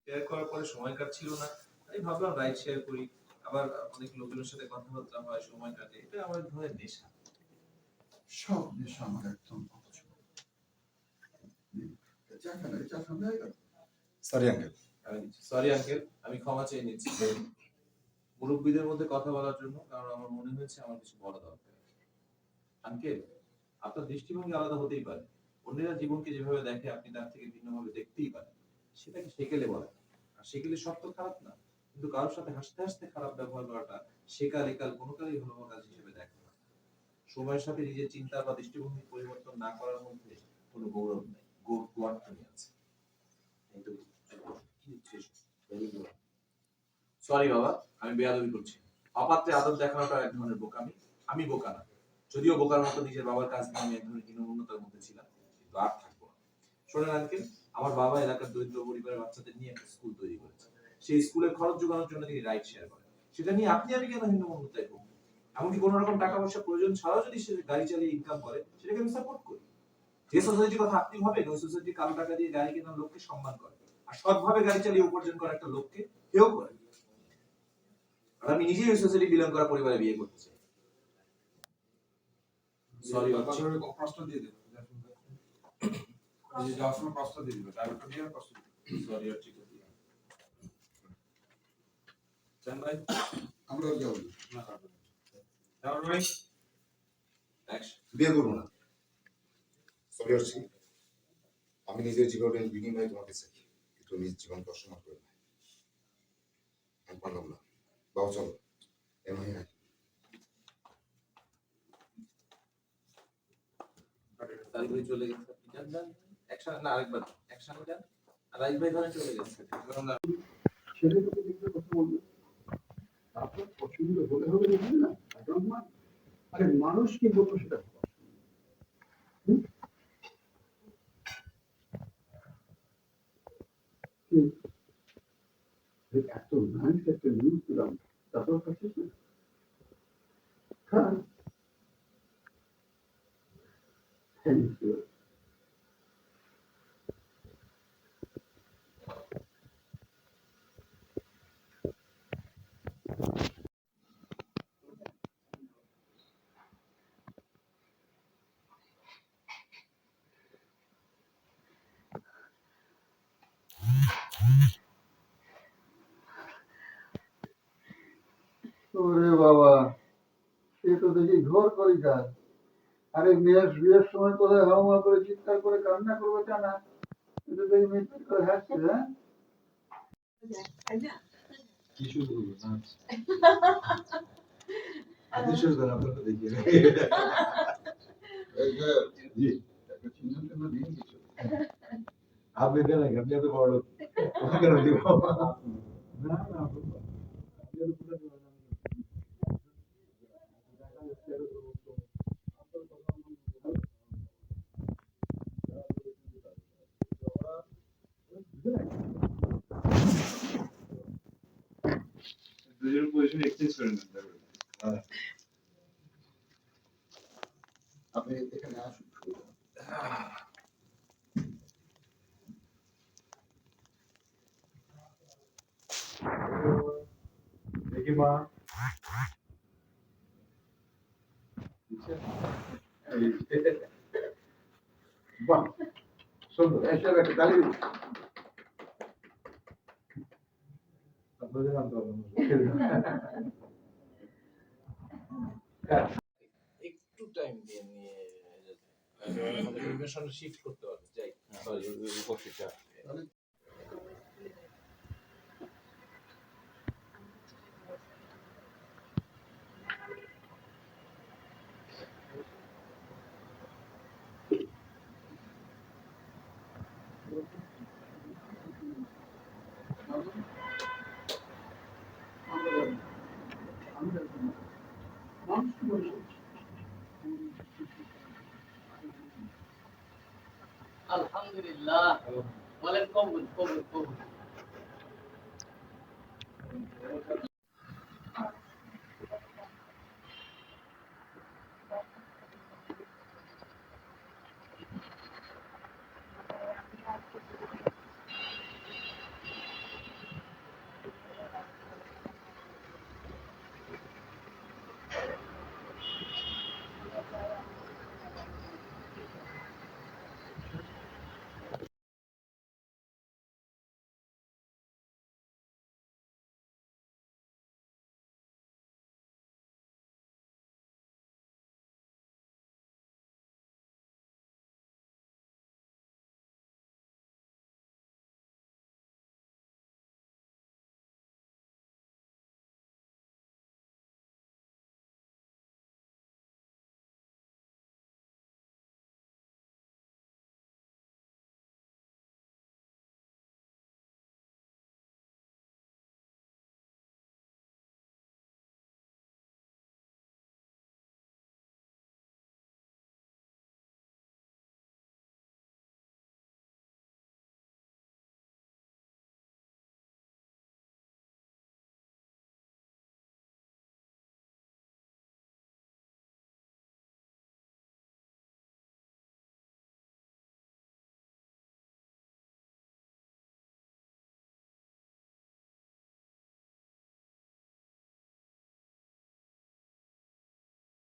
Share করার পরে সময় কাটছিল না। আমি ভাবলাম রাইড শেয়ার করি। আবার অনেক লোকজনের সাথে কথাবার্তা হয়, সময় কাটে। এটা আমার এক ধরনের নেশা। সব নেশা আমার একদম পছন্দ। চা খান হয়ে গেল? Sorry uncle. সরি আঙ্কেল, আমি ক্ষমা চেয়ে নিচ্ছি মুরব্বীদের মধ্যে কথা বলার জন্য, কারণ আমার মনে হয়েছে আমার কিছু বলা দরকার। আঙ্কেল, আপনার দৃষ্টিভঙ্গি আলাদা হতেই পারে। অন্যেরা জীবনকে যেভাবে দেখে আপনি তার থেকে ভিন্নভাবে দেখতেই পারেন। সেটাকে সেকেলে বলে। আর সেকেলে শব্দ খারাপ না। কিন্তু কারোর সাথে হাসতে হাসতে খারাপ ব্যবহার করাটা সেকাল একাল কোনো কালেই ভালো কাজ হিসেবে দেখে না। সময়ের সাথে নিজের চিন্তা বা দৃষ্টিভঙ্গি পরিবর্তন না করার মধ্যে কোনো গৌরব নেই, গোয়ার্থনী আছে। সরি বাবা, আমি বেয়াদবি করছি। অপাত্রে আদব দেখানোটা এক ধরনের বোকামি। আমি বোকা না, যদিও বোকার মতো নিজের বাবার কাজ নিয়ে আমি এক ধরনের হীনমন্যতার মধ্যে ছিলাম, কিন্তু আর থাকবো না। শোনেন আঙ্কেল, আমার বাবা এলাকার দরিদ্র পরিবারের বাচ্চাদের নিয়ে একটা স্কুল তৈরি করেছে। সেই স্কুলের খরচ যোগানোর জন্য তিনি রাইড শেয়ার করেন। সেটা নিয়ে আপনি আমি কেন হীনমন্যতায় করবো? এমনকি কোনো রকম টাকা পয়সা প্রয়োজন ছাড়াও যদি সে গাড়ি চালিয়ে ইনকাম করে, সেটাকে আমি সাপোর্ট করি। যে সোসাইটির কথা আপনি ভাবেন, ওই সোসাইটি কালো টাকা দিয়ে গাড়ি কেনার লোককে সম্মান করে, আর সৎভাবে গাড়ি চালিয়ে উপার্জন করা একটা লোককে হেয় করে। আর আমি নিজেই ওই সোসাইটি বিলং করা পরিবারে বিয়ে করতে চাই। সরি বাবা, প্রশ্ন দিয়ে দেবো। এই যে যাওয়ার সময় প্রশ্ন দিয়ে দিবে, ড্রাইভারটা দিয়ে প্রশ্ন দিবে। সরি আর ঠিক আছে। চান ভাই, আমরা যাবো না। চান ভাই, অ্যাকশন। বিয়ে করবো না। সরি হচ্ছি, আমি নিজের জীবনের বিনিময়ে তোমাকে চাই, কিন্তু নিজ জীবনকে অসম্মান করে না। আমি পারলাম না। বাবা চলো, এমন নাই। তারিক ভাই চলে গেছে, আপনি যান যান। অ্যাকশন না, আরেকবার অ্যাকশন যান। আর রাইট ভাই ধরে চলে গেছে। ছেলেটাকে দেখলে কথা বলবে, আপনার পছন্দ হলে হবে দেখবে না। আরে মানুষ কি বলবো সেটা এত নাইস একটা নিউজ পেলাম, তারপর কাছে হ্যাঁ, থ্যাংক ইউ। ওরে বাবা, এ তো দেখি ঘোর করি কাজ। আরে মেয়ের বিয়ের সময় কোথায় হাওয়া করে চিৎকার করে কান্না করবে কেন? এটা দেখি মিটমিট করে হাসছে। হ্যাঁ, কিছু বলবো না। আদেশের দ্বারা আপনাকে দেখিয়ে জি একটা চিহ্ন টিহ্ন দিয়ে কিছু আপনি দেন নাকি? আপনি এত বড় লোক, ওকে কেন দিব? না না দুজনের পজিশন এক্সচেঞ্জ করে নিতে হবে। আপনি এখানে আসুন। দেখি মা, বাহ সুন্দর, এসে একটা তালি দিন। আপনাদের আনতে হবে একটু টাইম দিয়ে নিয়ে আমাদের ইমোশন শিফট করতে হবে। যাই, সরি উপস্থিতটা। আলহামদুলিল্লাহ, বলেন কবুল কবুল।